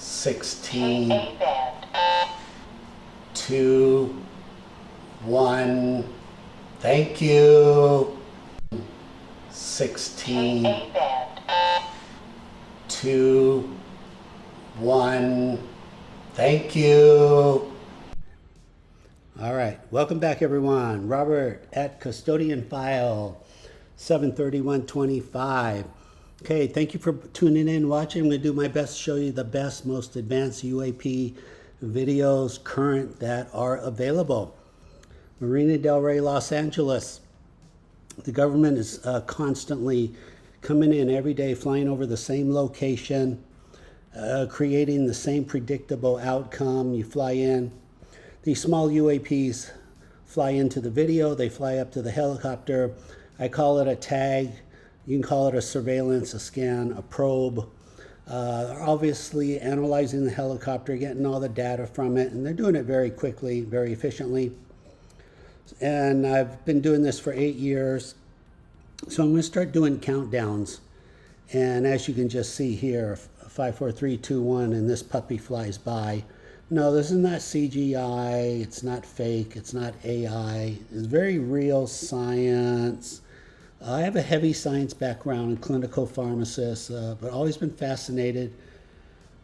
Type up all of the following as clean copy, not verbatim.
16, 2, 1. Thank you. 16, 2, 1. Thank you. All right, welcome back everyone. Robert at Custodian File 73125. Okay, thank you for tuning in, watching. I'm going to do my best to show you the best, most advanced UAP videos current that are available. Marina del Rey, Los Angeles. The government is constantly coming in every day, flying over the same location, creating the same predictable outcome. You fly in. These small UAPs fly into the video. They fly up to the helicopter. I call it a tag. You can call it a surveillance, a scan, a probe. They're obviously analyzing the helicopter, getting all the data from it, and they're doing it very quickly, very efficiently. And I've been doing this for 8 years. So I'm going to start doing countdowns. And as you can just see here, 5, 4, 3, 2, 1, and this puppy flies by. No, this is not CGI. It's not fake. It's not AI. It's very real science. I have a heavy science background in clinical pharmacist, but always been fascinated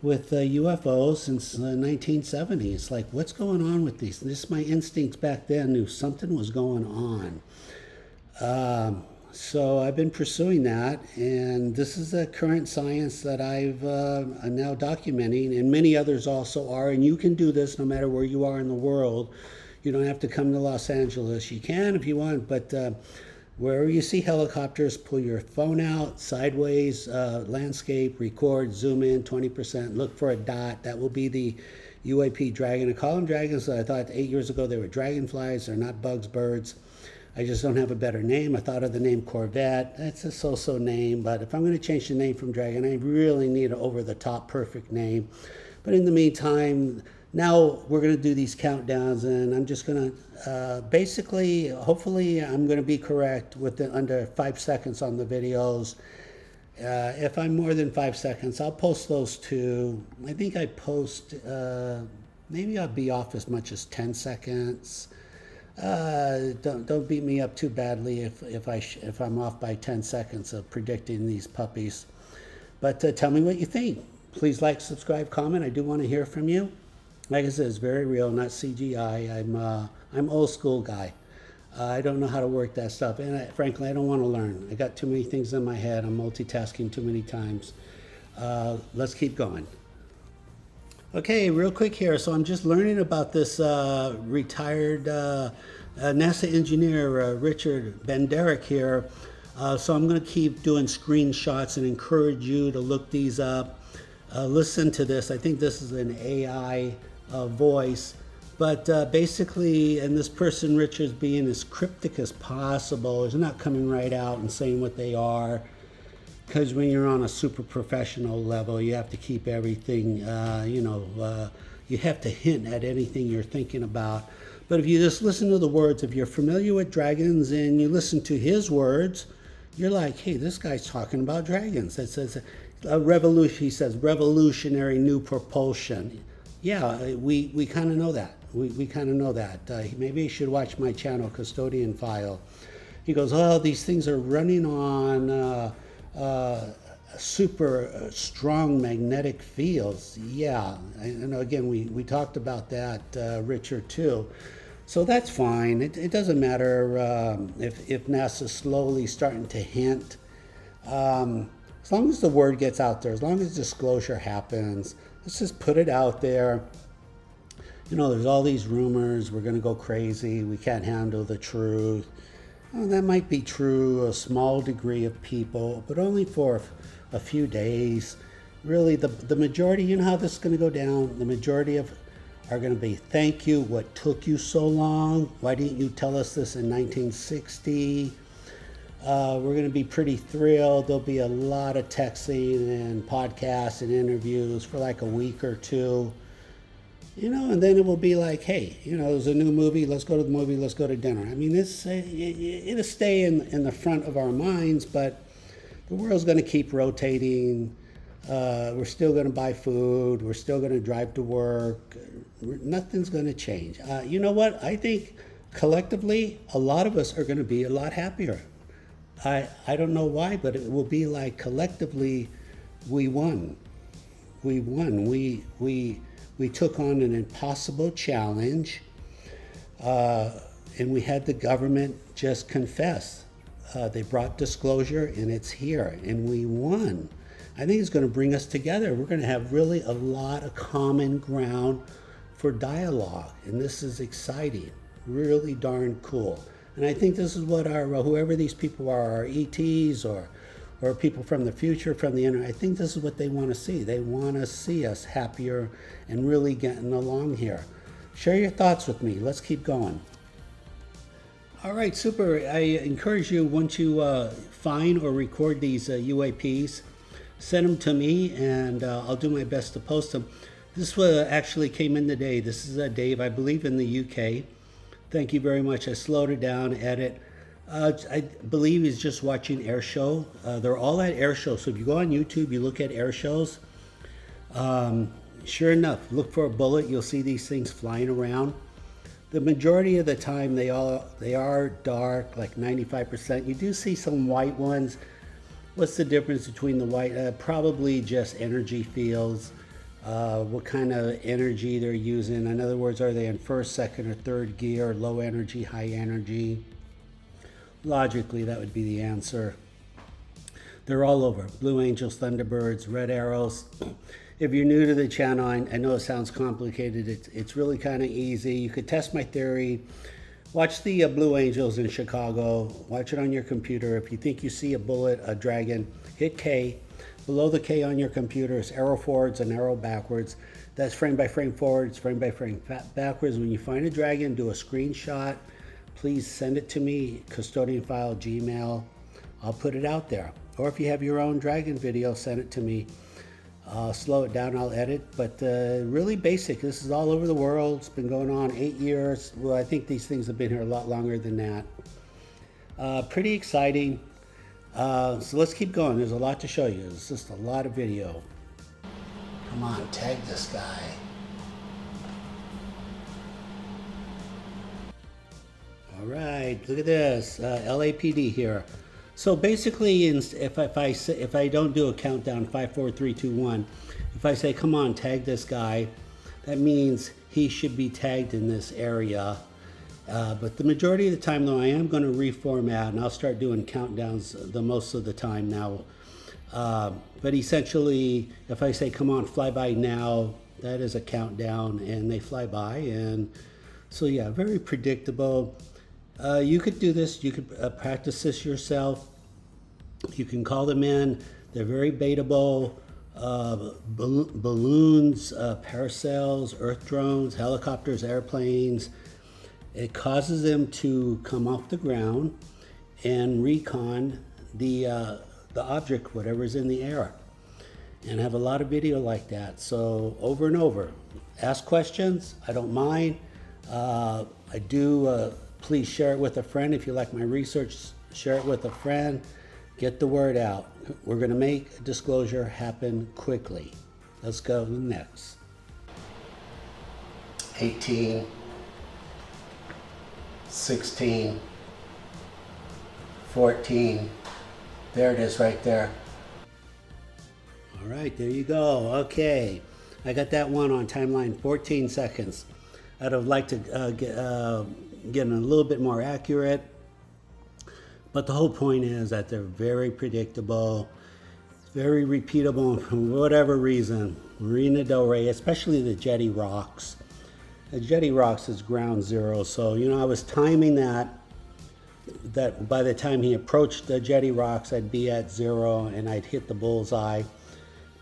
with UFOs since the 1970s. It's like, what's going on with these? This is my instincts back then, knew something was going on. So I've been pursuing that, and this is the current science that I'm now documenting, and many others also are, and you can do this no matter where you are in the world. You don't have to come to Los Angeles. You can if you want, but wherever you see helicopters, pull your phone out, sideways, landscape, record, zoom in 20%, look for a dot. That will be the UAP dragon. I call them dragons. I thought 8 years ago they were dragonflies. They're not bugs, birds. I just don't have a better name. I thought of the name Corvette. That's a so-so name, but if I'm going to change the name from dragon, I really need an over-the-top perfect name. But in the meantime, now we're going to do these countdowns, and I'm just going to basically, hopefully I'm going to be correct with under 5 seconds on the videos. If I'm more than 5 seconds, I'll post those too. I think I post, maybe I'll be off as much as 10 seconds. Don't beat me up too badly if I'm off by 10 seconds of predicting these puppies. But tell me what you think. Please like, subscribe, comment. I do want to hear from you. Like I said, it's very real, not CGI. I'm old school guy. I don't know how to work that stuff, and frankly, I don't want to learn. I got too many things in my head. I'm multitasking too many times. Let's keep going. Okay, real quick here. So I'm just learning about this retired NASA engineer, Richard Benderek here. So I'm going to keep doing screenshots and encourage you to look these up. Listen to this. I think this is an AI voice. But basically, and this person, Richard's being as cryptic as possible. He's not coming right out and saying what they are. Because when you're on a super professional level, you have to keep everything, you have to hint at anything you're thinking about. But if you just listen to the words, if you're familiar with dragons and you listen to his words, you're like, hey, this guy's talking about dragons. That says a revolution. He says revolutionary new propulsion. Yeah, we kind of know that. We kind of know that. Maybe you should watch my channel, Custodian File. He goes, oh, these things are running on super strong magnetic fields. Yeah, and again, we talked about that, Richard, too. So that's fine. It doesn't matter if NASA's slowly starting to hint. As long as the word gets out there, as long as disclosure happens, let's just put it out there. There's all these rumors. We're going to go crazy. We can't handle the truth. Well, that might be true, a small degree of people, but only for a few days. Really, the majority, you know how this is going to go down? The majority are going to be, thank you, what took you so long? Why didn't you tell us this in 1960? We're going to be pretty thrilled. There'll be a lot of texting and podcasts and interviews for like a week or two. And then it will be like, hey, there's a new movie, let's go to the movie, let's go to dinner. I mean, it'll stay in the front of our minds, but the world's going to keep rotating. We're still going to buy food. We're still going to drive to work. Nothing's going to change. You know what? I think collectively, a lot of us are going to be a lot happier. I don't know why, but it will be like collectively, we won. We won. We took on an impossible challenge, and we had the government just confess. They brought disclosure, and it's here, and we won. I think it's going to bring us together. We're going to have really a lot of common ground for dialogue, and this is exciting, really darn cool. And I think this is what our, whoever these people are, our ETs or people from the future, from the internet, I think this is what they want to see. They want to see us happier and really getting along here. Share your thoughts with me. Let's keep going. All right, super. I encourage you, once you find or record these UAPs, send them to me, and I'll do my best to post them. This actually came in today. This is Dave, I believe, in the UK. Thank you very much. I slowed it down, edit. I believe he's just watching air show. They're all at air shows. So if you go on YouTube, you look at air shows. Sure enough, look for a bullet. You'll see these things flying around. The majority of the time, they are dark, like 95%. You do see some white ones. What's the difference between the white? Probably just energy fields. What kind of energy they're using. In other words, are they in first, second, or third gear, low energy, high energy? Logically, that would be the answer. They're all over. Blue Angels, Thunderbirds, Red Arrows. If you're new to the channel, I know it sounds complicated. It's really kind of easy. You could test my theory. Watch the Blue Angels in Chicago. Watch it on your computer. If you think you see a bullet, a dragon, hit K. Below the K on your computer is arrow forwards and arrow backwards. That's frame by frame forwards, frame by frame backwards. When you find a dragon, do a screenshot. Please send it to me, custodian file, Gmail. I'll put it out there. Or if you have your own dragon video, send it to me. I'll slow it down, I'll edit. But really basic. This is all over the world. It's been going on 8 years. Well, I think these things have been here a lot longer than that. Pretty exciting. So let's keep going. There's a lot to show you. It's just a lot of video. Come on, tag this guy. All right, look at this. LAPD here. So basically, if I don't do a countdown, 5, 4, 3, 2, 1, if I say, come on, tag this guy, that means he should be tagged in this area. But the majority of the time, though, I am going to reformat, and I'll start doing countdowns the most of the time now. But essentially, if I say, come on, fly by now, that is a countdown, and they fly by. And so, yeah, very predictable. You could do this. You could practice this yourself. You can call them in. They're very baitable. Balloons, parasails, earth drones, helicopters, airplanes. It causes them to come off the ground and recon the object, whatever's in the air. And I have a lot of video like that. So over and over. Ask questions. I don't mind. I do. Please share it with a friend. If you like my research, share it with a friend. Get the word out. We're going to make disclosure happen quickly. Let's go next. 18. 16, 14, there it is right there. All right, there you go. Okay, I got that one on timeline, 14 seconds. I'd have liked to get a little bit more accurate, but the whole point is that they're very predictable, very repeatable, and for whatever reason, Marina Del Rey, especially the Jetty Rocks. The Jetty Rocks is ground zero, so I was timing that by the time he approached the Jetty Rocks, I'd be at 0 and I'd hit the bullseye.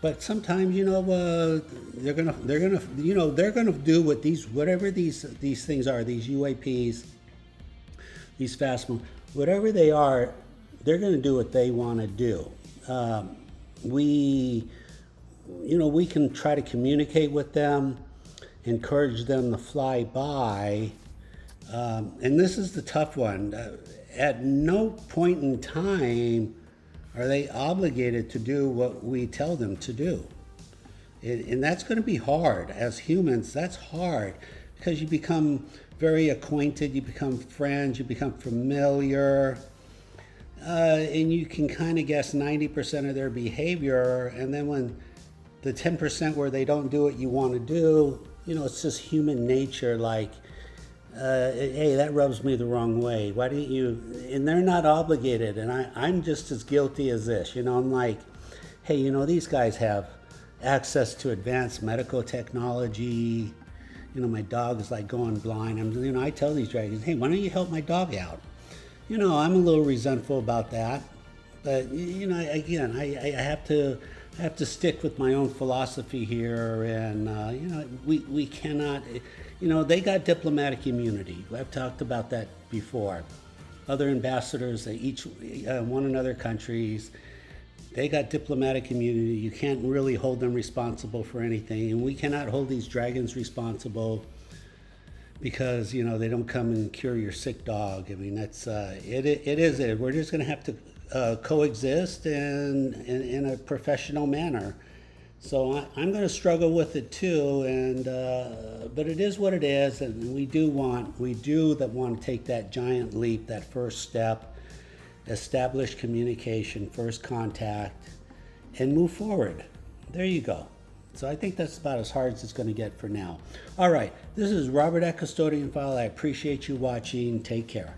But sometimes, they're gonna do what whatever these things are, these UAPs, these fast move, whatever they are, they're gonna do what they want to do. We can try to communicate with them, encourage them to fly by, and this is the tough one. At no point in time Are they obligated to do what we tell them to do? And that's going to be hard. As humans, that's hard because you become very acquainted, you become friends, you become familiar, and you can kind of guess 90% of their behavior. And then when the 10% where they don't do what you want to do, it's just human nature, like, hey, that rubs me the wrong way. Why didn't you? And they're not obligated. And I'm just as guilty as this. I'm like, hey, these guys have access to advanced medical technology. My dog is like going blind. I tell these dragons, hey, why don't you help my dog out? I'm a little resentful about that. But, again, I have to stick with my own philosophy here, and we cannot. They got diplomatic immunity. I've talked about that before. Other ambassadors, they each one in other countries, they got diplomatic immunity. You can't really hold them responsible for anything, and we cannot hold these dragons responsible because they don't come and cure your sick dog. I mean, that's it is it. We're just going to have to coexist in a professional manner. So I'm going to struggle with it too, and but it is what it is, and we do want to take that giant leap, that first step, establish communication, first contact, and move forward. There you go. So I think that's about as hard as it's going to get for now. All right, this is Robert at Custodian File. I appreciate you watching. Take care.